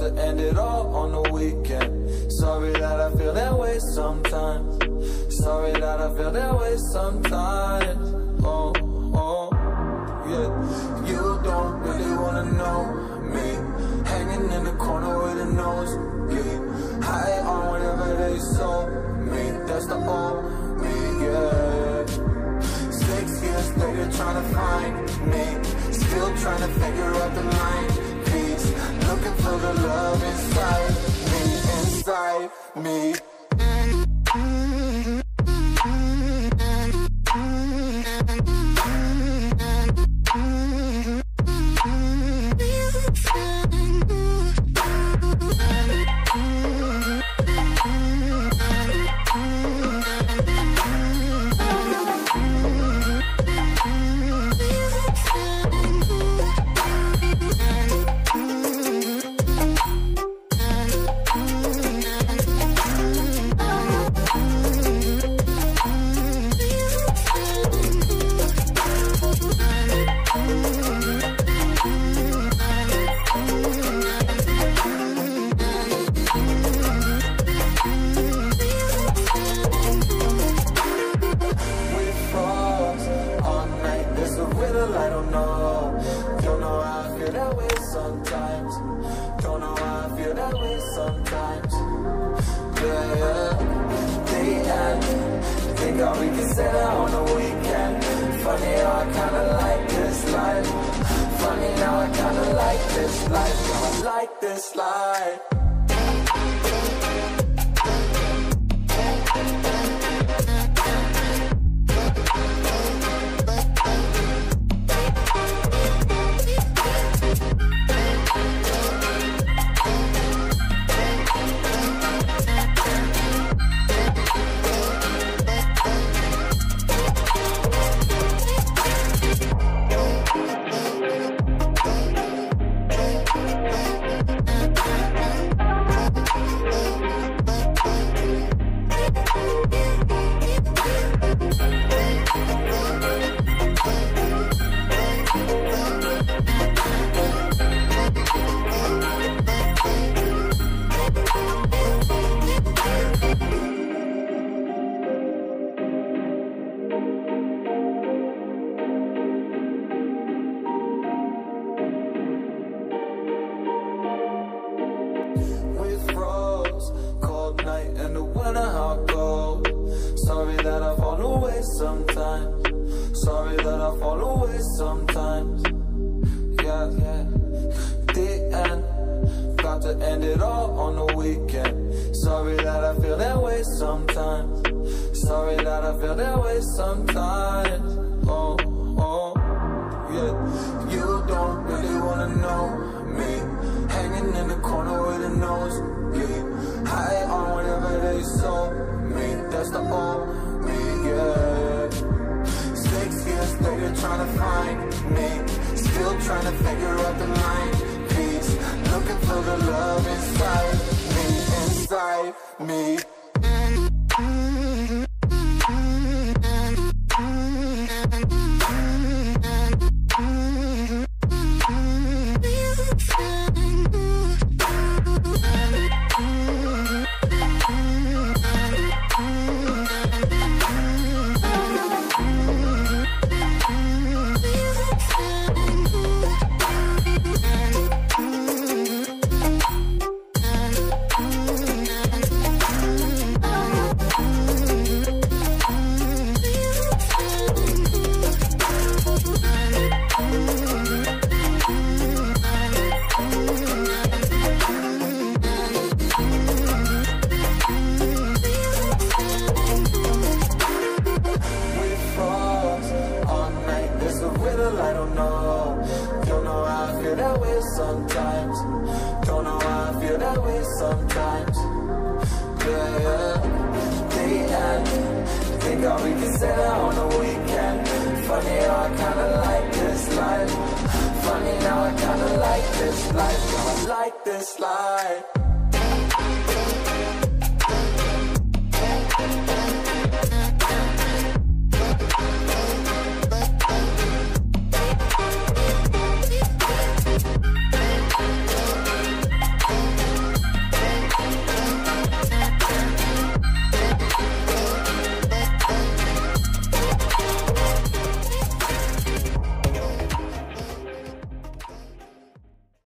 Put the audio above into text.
to end it all on the weekend. Sorry that I feel that way sometimes. Sorry that I feel that way sometimes. Oh, oh, yeah. You don't really wanna know me, hanging in the corner with a nosebleed, high on whatever they sold me. That's the old me, yeah. 6 years later trying to find me, still trying to figure out the mind piece, looking for the love inside me, inside me. I don't know how I feel that way sometimes. Don't know how I feel that way sometimes. Yeah, yeah. The end. Think how we can say that on the weekend. Funny how I kinda like this life. Funny how I kinda like this life. How I like this life. Sorry that I fall away sometimes. Sorry that I fall away sometimes. Yeah, yeah. The end. Got to end it all on the weekend. Sorry that I feel that way sometimes. Sorry that I feel that way sometimes. Oh, oh, yeah. You don't really wanna know me, hanging in the corner with a nosebleed, high on whatever they sold me. That's the old me, yeah. 6 years later trying to find me, still trying to figure out the mind piece, looking for the love inside me, inside me. I don't know how I feel that way sometimes. Don't know how I feel that way sometimes. Yeah, yeah. The end. Think how we can say that on the weekend. Funny how I kinda like this life. Funny how I kinda like this life. How I like this life.